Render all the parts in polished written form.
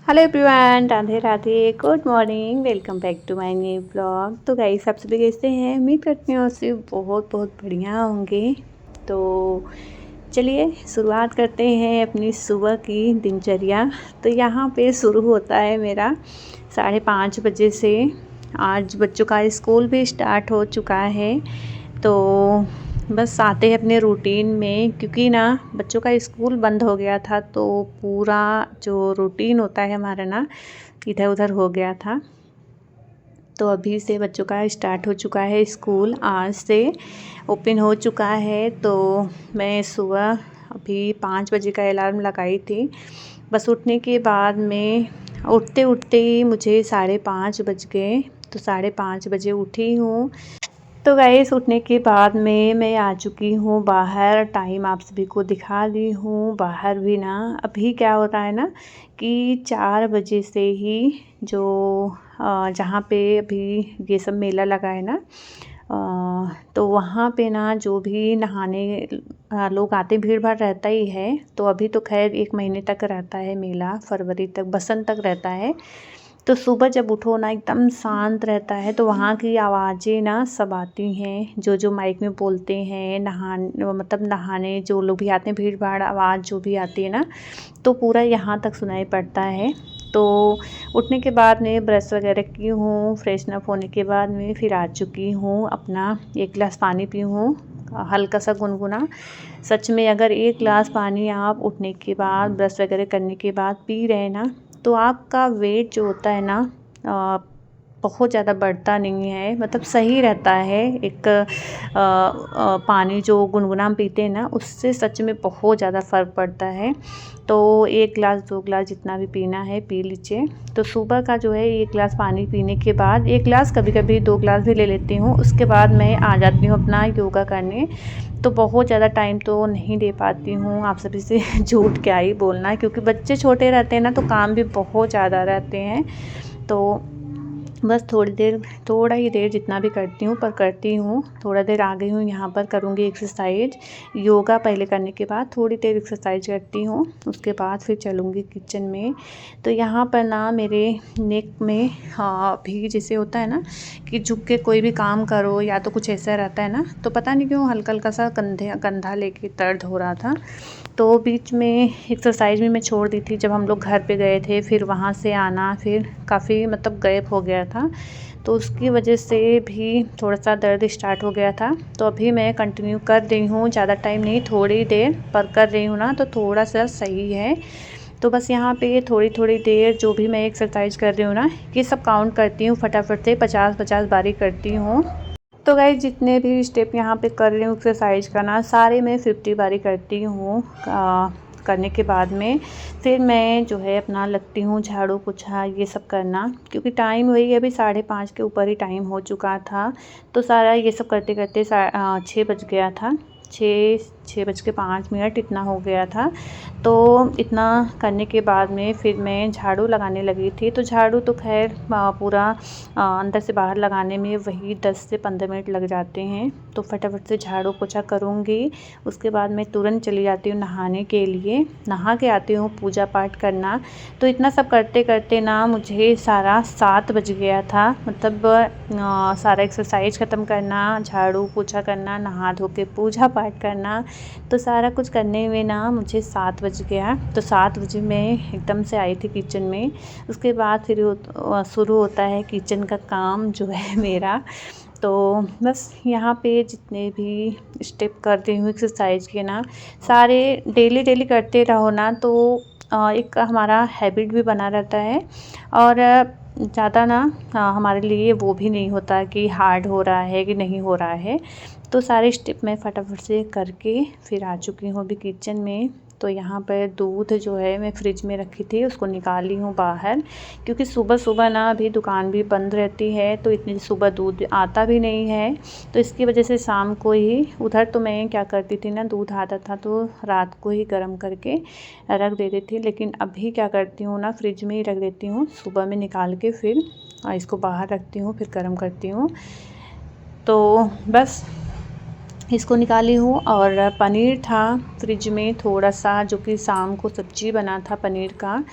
Hello everyone, Radhe Radhe, good morning, welcome back to my new blog. तो guys, आप सभी कैसे हैं? उम्मीद करती हूँ आपसे बहुत बहुत बढ़िया होंगे। तो चलिए शुरुआत करते हैं अपनी सुबह की दिनचर्या। तो यहाँ पे शुरू होता है मेरा 5:30 बजे से। आज बच्चों का स्कूल भी स्टार्ट हो चुका है। तो बस आते हैं अपने रूटीन में, क्योंकि ना बच्चों का स्कूल बंद हो गया था, तो पूरा जो रूटीन होता है हमारा ना इधर उधर हो गया था। तो अभी से बच्चों का स्टार्ट हो चुका है स्कूल, आज से ओपन हो चुका है। तो मैं सुबह अभी 5 बजे का अलार्म लगाई थी। बस उठने के बाद में उठते उठते ही मुझे 5:30 बज गए। तो 5:30 बजे उठी हूँ। तो गाइस, उठने के बाद में मैं आ चुकी हूँ बाहर। टाइम आप सभी को दिखा दी हूँ। बाहर भी ना अभी क्या होता है ना कि 4 बजे से ही जो जहाँ पे अभी ये सब मेला लगा है ना, तो वहाँ पे ना जो भी नहाने लोग आते, भीड़ भाड़ रहता ही है। तो अभी तो खैर 1 महीने तक रहता है मेला, फरवरी तक, बसंत तक रहता है। तो सुबह जब उठो ना एकदम शांत रहता है। तो वहाँ की आवाज़ें ना सब आती हैं, जो जो माइक में बोलते हैं, मतलब नहाने जो लोग भी आते हैं, भीड़ भाड़ आवाज़ जो भी आती है ना, तो पूरा यहाँ तक सुनाई पड़ता है। तो उठने के बाद में ब्रश वगैरह की हूँ, फ्रेशन अप होने के बाद में फिर आ चुकी हूँ, अपना 1 गिलास पानी पी हूँ, हल्का सा गुनगुना। सच में अगर 1 गिलास पानी आप उठने के बाद, ब्रश वगैरह करने के बाद पी रहे हैं ना, तो आपका वेट जो होता है ना बहुत ज़्यादा बढ़ता नहीं है, मतलब सही रहता है। एक पानी जो गुनगुना हम पीते हैं ना, उससे सच में बहुत ज़्यादा फ़र्क पड़ता है। तो 1 गिलास 2 गिलास जितना भी पीना है पी लीजिए। तो सुबह का जो है 1 गिलास पानी पीने के बाद, 1 गिलास कभी कभी 2 गिलास भी ले लेती हूँ। उसके बाद मैं आ जाती हूँ अपना योगा करने। तो बहुत ज़्यादा टाइम तो नहीं दे पाती हूँ, आप सभी से झूठ क्या ही बोलना, क्योंकि बच्चे छोटे रहते हैं ना, तो काम भी बहुत ज़्यादा रहते हैं। तो बस थोड़ा ही देर जितना भी करती हूँ, पर करती हूँ। थोड़ा देर आ गई हूँ, यहाँ पर करूँगी एक्सरसाइज। योगा पहले करने के बाद थोड़ी देर एक्सरसाइज करती हूँ, उसके बाद फिर चलूँगी किचन में। तो यहाँ पर ना मेरे नेक में भी जैसे होता है ना कि झुक के कोई भी काम करो या तो कुछ ऐसा रहता है ना, तो पता नहीं क्यों हल्का हल्का सा कंधा लेके दर्द हो रहा था। तो बीच में एक्सरसाइज भी मैं छोड़ दी थी, जब हम लोग घर पे गए थे, फिर वहाँ से आना फिर काफ़ी मतलब गैप हो गया था। तो उसकी वजह से भी थोड़ा सा दर्द स्टार्ट हो गया था। तो अभी मैं कंटिन्यू कर रही हूँ, ज़्यादा टाइम नहीं, थोड़ी देर पर कर रही हूँ ना, तो थोड़ा सा सही है। तो बस यहाँ पे थोड़ी थोड़ी देर जो भी मैं एक्सरसाइज कर रही हूँ ना, ये सब काउंट करती हूँ, फटाफट से 50-50 बारी करती हूँ। तो गाइस, जितने भी स्टेप यहाँ पे कर रही हूँ एक्सरसाइज का ना, सारे मैं 50 बारी करती हूँ। करने के बाद में फिर मैं जो है अपना लगती हूँ झाड़ू पोछा ये सब करना, क्योंकि टाइम वही अभी 5:30 के ऊपर ही टाइम हो चुका था। तो सारा ये सब करते करते 6 बज गया था, 6:05 इतना हो गया था। तो इतना करने के बाद में फिर मैं झाड़ू लगाने लगी थी। तो झाड़ू तो खैर पूरा अंदर से बाहर लगाने में वही 10 से 15 मिनट लग जाते हैं। तो फटाफट से झाड़ू पोछा करूँगी। उसके बाद मैं तुरंत चली जाती हूँ नहाने के लिए, नहा के आती हूँ पूजा पाठ करना। तो इतना सब करते करते ना मुझे सारा 7 बज गया था, मतलब सारा एक्सरसाइज ख़त्म करना, झाड़ू पोछा करना, नहा धो के पूजा पाठ करना, तो सारा कुछ करने में ना मुझे 7 बज गया। तो 7 बजे मैं एकदम से आई थी किचन में। उसके बाद फिर शुरू होता है किचन का काम जो है मेरा। तो बस यहाँ पे जितने भी स्टेप कर रही हूँ एक्सरसाइज के ना, सारे डेली डेली करते रहो ना, तो एक हमारा हैबिट भी बना रहता है। और ज़्यादा ना हमारे लिए वो भी नहीं होता कि हार्ड हो रहा है कि नहीं हो रहा है। तो सारे स्टेप मैं फटाफट से करके फिर आ चुकी हूँ अभी किचन में। तो यहाँ पर दूध जो है मैं फ्रिज में रखी थी, उसको निकाली हूँ बाहर, क्योंकि सुबह सुबह ना अभी दुकान भी बंद रहती है, तो इतनी सुबह दूध आता भी नहीं है। तो इसकी वजह से शाम को ही, उधर तो मैं क्या करती थी ना, दूध आता था तो रात को ही गर्म करके रख देती थी, लेकिन अभी क्या करती हूँ ना, फ्रिज में ही रख देती हूँ, सुबह में निकाल के फिर इसको बाहर रखती हूँ, फिर गर्म करती हूँ। तो बस इसको निकाली हूँ। और पनीर था फ्रिज में थोड़ा सा, जो कि शाम को सब्जी बना था पनीर का,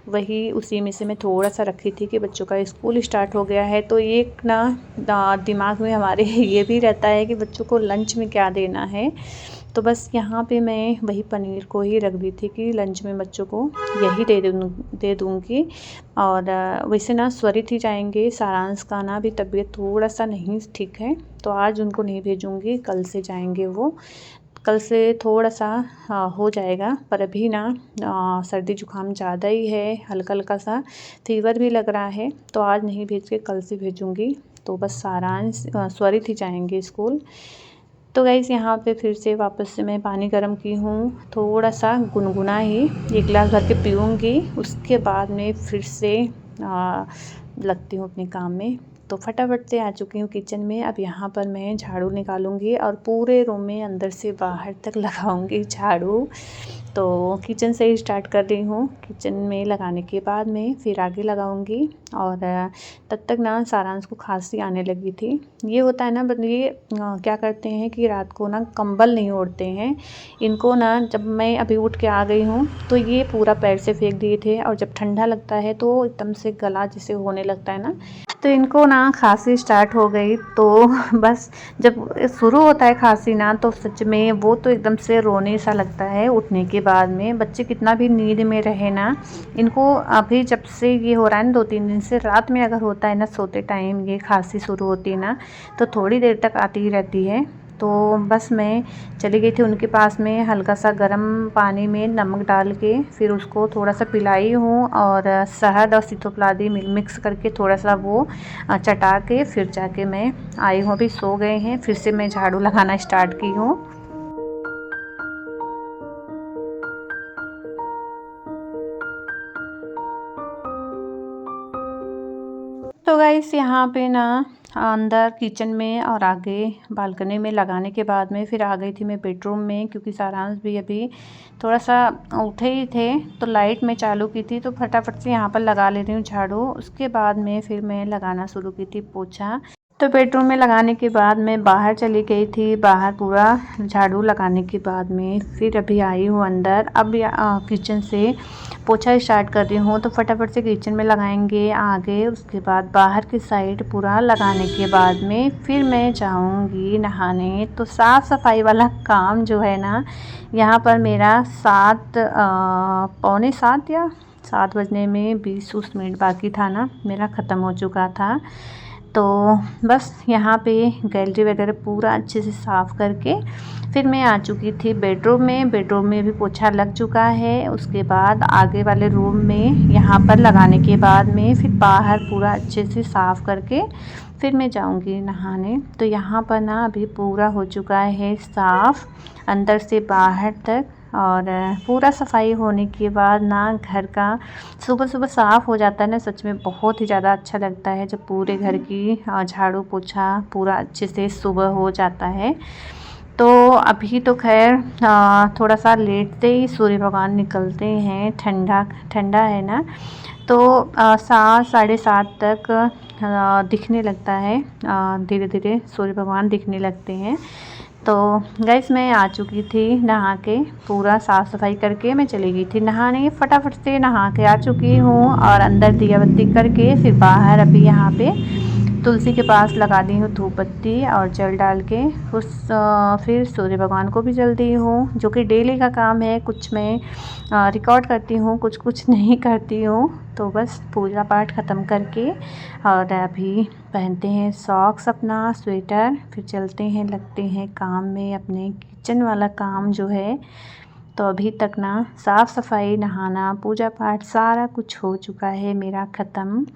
वही उसी में से मैं थोड़ा सा रखी थी कि बच्चों का स्कूल स्टार्ट हो गया है, तो एक ना दिमाग में हमारे ये भी रहता है कि बच्चों को लंच में क्या देना है। तो बस यहाँ पे मैं वही पनीर को ही रख दी थी कि लंच में बच्चों को यही दे दूँगी। और वैसे ना स्वरित ही जाएंगे, सारांश का ना भी तबीयत थोड़ा सा नहीं ठीक है, तो आज उनको नहीं भेजूँगी, कल से जाएंगे वो। कल से थोड़ा सा हो जाएगा, पर अभी ना सर्दी जुकाम ज़्यादा ही है, हल्का हल्का सा फीवर भी लग रहा है, तो आज नहीं भेज के कल से भेजूँगी। तो बस सारांश स्वरित ही जाएंगे स्कूल। तो गाइस यहाँ पे फिर से वापस से मैं पानी गर्म की हूँ, थोड़ा सा गुनगुना ही 1 गिलास भर के पीऊँगी, उसके बाद में फिर से लगती हूँ अपने काम में। तो फटाफट से आ चुकी हूँ किचन में। अब यहाँ पर मैं झाड़ू निकालूंगी और पूरे रूम में अंदर से बाहर तक लगाऊंगी झाड़ू। तो किचन से ही स्टार्ट कर रही हूँ, किचन में लगाने के बाद में फिर आगे लगाऊंगी। और तब तक ना सारांश को खांसी आने लगी थी। ये होता है ना, ये क्या करते हैं कि रात को ना कंबल नहीं ओढ़ते हैं इनको ना। जब मैं अभी उठ के आ गई हूँ तो ये पूरा पैर से फेंक दिए थे, और जब ठंडा लगता है तो एकदम से गला जैसे होने लगता है ना, तो इनको ना खांसी स्टार्ट हो गई। तो बस जब शुरू होता है खांसी ना, तो सच में वो तो एकदम से रोने सा लगता है उठने के बाद में। बच्चे कितना भी नींद में रहे ना, इनको अभी जब से ये हो रहा है ना 2-3 दिन से, रात में अगर होता है ना सोते टाइम ये खांसी शुरू होती है ना, तो थोड़ी देर तक आती ही रहती है। तो बस मैं चली गई थी उनके पास में, हल्का सा गर्म पानी में नमक डाल के फिर उसको थोड़ा सा पिलाई हूँ, और शहद और सीतोपलादी मिक्स करके थोड़ा सा वो चटा के फिर जाके मैं आई हूँ। अभी सो गए हैं, फिर से मैं झाड़ू लगाना स्टार्ट की हूँ। तो गाइस यहाँ पे ना अंदर किचन में और आगे बालकनी में लगाने के बाद में फिर आ गई थी मैं बेडरूम में, क्योंकि सारांश भी अभी थोड़ा सा उठे ही थे, तो लाइट में चालू की थी, तो फटाफट से यहाँ पर लगा ले रही हूँ झाड़ू। उसके बाद में फिर मैं लगाना शुरू की थी पोछा। तो बेडरूम में लगाने के बाद मैं बाहर चली गई थी, बाहर पूरा झाड़ू लगाने के बाद में फिर अभी आई हूँ अंदर। अब किचन से पोछा स्टार्ट कर रही हूँ, तो फटाफट से किचन में लगाएंगे आगे, उसके बाद बाहर की साइड पूरा लगाने के बाद में फिर मैं जाऊँगी नहाने। तो साफ़ सफाई वाला काम जो है ना, यहाँ पर मेरा 7 पौने 7 या 7 बजने में 20 मिनट बाकी था ना, मेरा ख़त्म हो चुका था। तो बस यहाँ पे गैलरी वगैरह पूरा अच्छे से साफ़ करके फिर मैं आ चुकी थी बेडरूम में। बेडरूम में भी पोछा लग चुका है। उसके बाद आगे वाले रूम में यहाँ पर लगाने के बाद में फिर बाहर पूरा अच्छे से साफ़ करके फिर मैं जाऊँगी नहाने। तो यहाँ पर ना अभी पूरा हो चुका है साफ़ अंदर से बाहर तक। और पूरा सफाई होने के बाद ना घर का सुबह सुबह साफ़ हो जाता है ना, सच में बहुत ही ज़्यादा अच्छा लगता है जब पूरे घर की झाड़ू पोछा पूरा अच्छे से सुबह हो जाता है। तो अभी तो खैर थोड़ा सा लेट से ही सूर्य भगवान निकलते हैं, ठंडा ठंडा है ना, तो 7 साढ़े 7 तक दिखने लगता है, धीरे धीरे सूर्य भगवान दिखने लगते हैं। तो गाइस मैं आ चुकी थी नहा के, पूरा साफ़ सफाई करके मैं चली गई थी नहाने। फटाफट से नहा के आ चुकी हूँ और अंदर दिया बत्ती करके फिर बाहर अभी यहाँ पे तुलसी के पास लगा दी हूँ धूप बत्ती और जल डाल के। फिर सूर्य भगवान को भी जल दी हूँ, जो कि डेली का काम है। कुछ मैं रिकॉर्ड करती हूँ, कुछ कुछ नहीं करती हूँ। तो बस पूजा पाठ ख़त्म करके और अभी पहनते हैं सॉक्स अपना स्वेटर, फिर चलते हैं लगते हैं काम में, अपने किचन वाला काम जो है। तो अभी तक ना साफ़ सफाई नहाना पूजा पाठ सारा कुछ हो चुका है मेरा ख़त्म।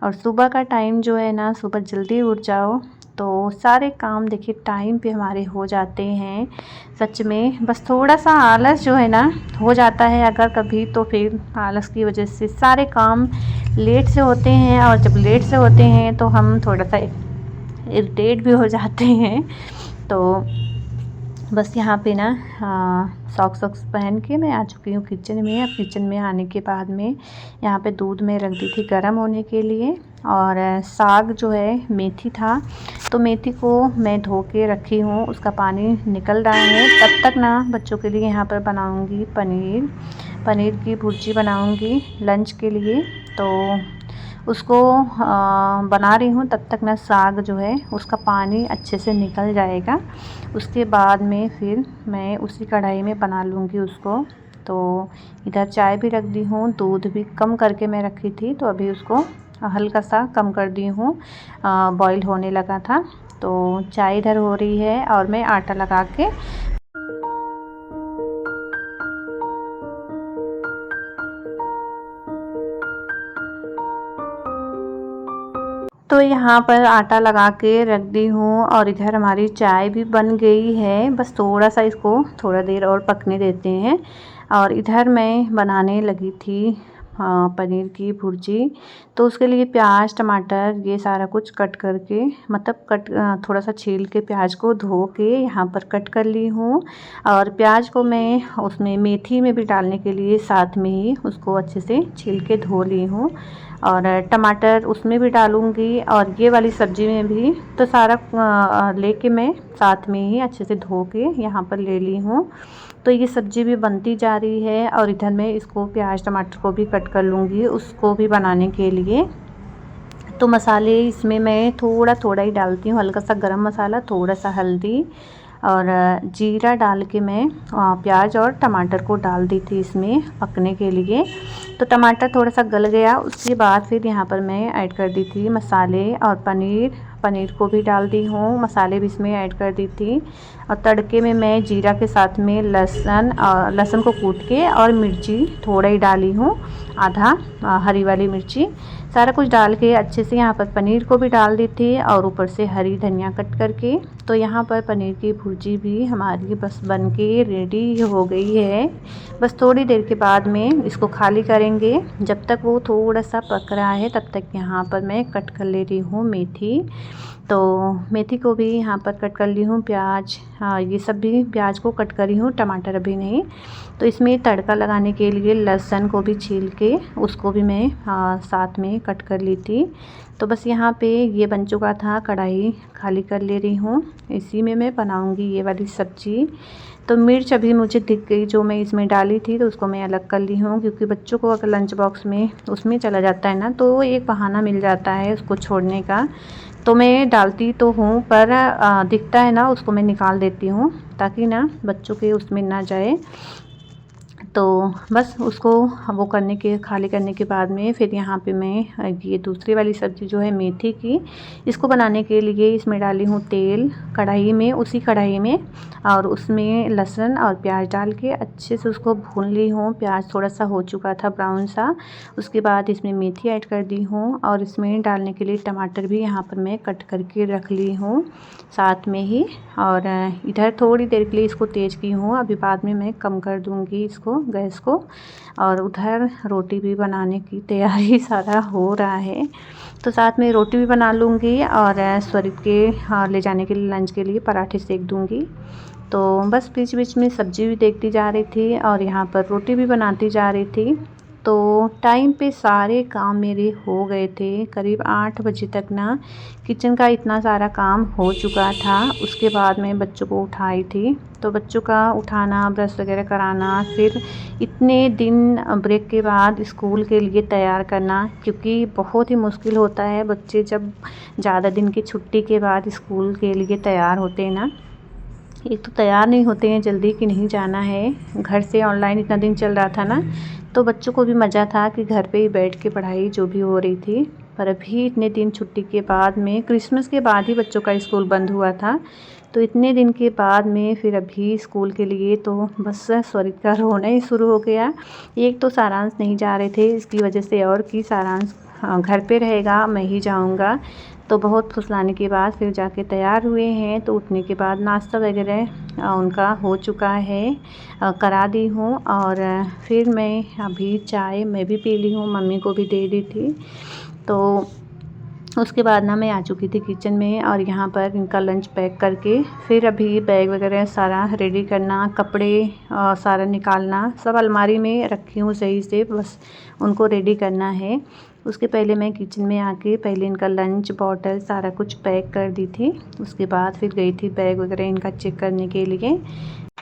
और सुबह का टाइम जो है ना, सुबह जल्दी उठ जाओ तो सारे काम देखिए टाइम पे हमारे हो जाते हैं सच में। बस थोड़ा सा आलस जो है ना हो जाता है अगर कभी, तो फिर आलस की वजह से सारे काम लेट से होते हैं, और जब लेट से होते हैं तो हम थोड़ा सा इरिटेट भी हो जाते हैं। तो बस यहाँ पे ना सॉक्स पहन के मैं आ चुकी हूँ किचन में। अब किचन में आने के बाद में यहाँ पे दूध में रख दी थी गर्म होने के लिए, और साग जो है मेथी था, तो मेथी को मैं धो के रखी हूँ, उसका पानी निकल रहा है। तब तक ना बच्चों के लिए यहाँ पर बनाऊँगी पनीर। पनीर की भुर्जी बनाऊंगी लंच के लिए। तो उसको बना रही हूँ, तब तक ना साग जो है उसका पानी अच्छे से निकल जाएगा। उसके बाद में फिर मैं उसी कढ़ाई में बना लूँगी उसको। तो इधर चाय भी रख दी हूँ, दूध भी कम करके मैं रखी थी, तो अभी उसको हल्का सा कम कर दी हूँ, बॉईल होने लगा था। तो चाय इधर हो रही है और मैं आटा लगा के तो यहाँ पर आटा लगा के रख दी हूँ और इधर हमारी चाय भी बन गई है। बस थोड़ा सा इसको थोड़ा देर और पकने देते हैं। और इधर मैं बनाने लगी थी पनीर की भुर्जी। तो उसके लिए प्याज टमाटर ये सारा कुछ कट करके, मतलब थोड़ा सा छील के प्याज को धो के यहाँ पर कट कर ली हूँ। और प्याज को मैं उसमें मेथी में भी डालने के लिए साथ में ही उसको अच्छे से छील के धो ली हूँ। और टमाटर उसमें भी डालूँगी और ये वाली सब्ज़ी में भी। तो सारा लेके मैं साथ में ही अच्छे से धो के यहाँ पर ले ली हूँ। तो ये सब्ज़ी भी बनती जा रही है और इधर मैं इसको प्याज टमाटर को भी कट कर लूँगी उसको भी बनाने के लिए। तो मसाले इसमें मैं थोड़ा थोड़ा ही डालती हूँ, हल्का सा गरम मसाला, थोड़ा सा हल्दी और जीरा डाल के मैं प्याज और टमाटर को डाल दी थी इसमें पकने के लिए। तो टमाटर थोड़ा सा गल गया, उसके बाद फिर यहाँ पर मैं ऐड कर दी थी मसाले और पनीर को भी डाल दी हूँ, मसाले भी इसमें ऐड कर दी थी। और तड़के में मैं जीरा के साथ में लहसुन को कूट के और मिर्ची थोड़ा ही डाली हूँ, आधा हरी वाली मिर्ची, सारा कुछ डाल के अच्छे से यहाँ पर पनीर को भी डाल दी थी और ऊपर से हरी धनिया कट करके। तो यहाँ पर पनीर की भुर्जी भी हमारी बस बन के रेडी हो गई है। बस थोड़ी देर के बाद में इसको खाली करेंगे। जब तक वो थोड़ा सा पक रहा है तब तक यहाँ पर मैं कट कर ले रही हूँ मेथी। तो मेथी को भी यहाँ पर कट कर ली हूँ, प्याज, ये सब भी प्याज को कट करी हूँ, टमाटर अभी नहीं। तो इसमें तड़का लगाने के लिए लहसुन को भी छील के उसको भी मैं साथ में कट कर ली थी। तो बस यहाँ पे ये बन चुका था, कढ़ाई खाली कर ले रही हूँ, इसी में मैं बनाऊँगी ये वाली सब्ज़ी। तो मिर्च अभी मुझे दिख गई जो मैं इसमें डाली थी, तो उसको मैं अलग कर ली हूँ, क्योंकि बच्चों को अगर लंच बॉक्स में उसमें चला जाता है ना, तो एक बहाना मिल जाता है उसको छोड़ने का। तो मैं डालती तो हूँ पर दिखता है ना, उसको मैं निकाल देती हूँ ताकि ना बच्चों के उसमें ना जाए। तो बस उसको वो खाली करने के बाद में फिर यहाँ पे मैं ये दूसरी वाली सब्ज़ी जो है मेथी की, इसको बनाने के लिए इसमें डाली हूँ तेल कढ़ाई में, उसी कढ़ाई में, और उसमें लहसुन और प्याज डाल के अच्छे से उसको भून ली हूँ। प्याज थोड़ा सा हो चुका था ब्राउन सा, उसके बाद इसमें मेथी ऐड कर दी हूँ और इसमें डालने के लिए टमाटर भी यहाँ पर मैं कट करके रख ली हूँ साथ में ही। और इधर थोड़ी देर के लिए इसको तेज़ की हूँ, अभी बाद में मैं कम कर दूँगी इसको गैस को। और उधर रोटी भी बनाने की तैयारी सारा हो रहा है, तो साथ में रोटी भी बना लूँगी और स्वरित के ले जाने के लिए लंच के लिए पराठे सेक दूँगी। तो बस बीच बीच में सब्ज़ी भी देखती जा रही थी और यहाँ पर रोटी भी बनाती जा रही थी। तो टाइम पे सारे काम मेरे हो गए थे, करीब 8 बजे तक ना किचन का इतना सारा काम हो चुका था। उसके बाद मैं बच्चों को उठाई थी, तो बच्चों का उठाना, ब्रश वगैरह कराना, फिर इतने दिन ब्रेक के बाद स्कूल के लिए तैयार करना, क्योंकि बहुत ही मुश्किल होता है बच्चे जब ज़्यादा दिन की छुट्टी के बाद स्कूल के लिए तैयार होते हैं ना। एक तो तैयार नहीं होते हैं जल्दी कि नहीं जाना है, घर से ऑनलाइन इतना दिन चल रहा था ना, तो बच्चों को भी मज़ा था कि घर पे ही बैठ के पढ़ाई जो भी हो रही थी। पर अभी इतने दिन छुट्टी के बाद में, क्रिसमस के बाद ही बच्चों का स्कूल बंद हुआ था, तो इतने दिन के बाद में फिर अभी स्कूल के लिए तो बस स्वरित का रोना ही शुरू हो गया। एक तो सारांश नहीं जा रहे थे इसकी वजह से, और कि सारांश घर पे रहेगा, मैं ही जाऊंगा। तो बहुत फुसलाने के बाद फिर जाके तैयार हुए हैं। तो उठने के बाद नाश्ता वगैरह उनका हो चुका है, करा दी हूँ। और फिर मैं अभी चाय मैं भी पी ली हूँ, मम्मी को भी दे दी थी। तो उसके बाद ना मैं आ चुकी थी किचन में और यहाँ पर इनका लंच पैक करके फिर अभी बैग वगैरह सारा रेडी करना, कपड़े सारा निकालना, सब अलमारी में रखी हूँ सही से, बस उनको रेडी करना है। उसके पहले मैं किचन में आके पहले इनका लंच बॉटल सारा कुछ पैक कर दी थी। उसके बाद फिर गई थी बैग वगैरह इनका चेक करने के लिए।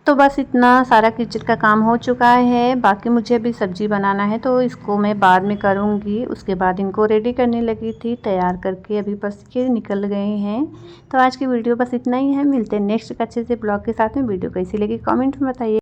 तो बस इतना सारा किचन का काम हो चुका है। बाकी मुझे अभी सब्ज़ी बनाना है तो इसको मैं बाद में करूँगी। उसके बाद इनको रेडी करने लगी थी, तैयार करके अभी बस ये निकल गए हैं। तो आज की वीडियो बस इतना ही है। मिलते हैं नेक्स्ट अच्छे से ब्लॉग के साथ में। वीडियो कैसी लगी कमेंट में बताइए।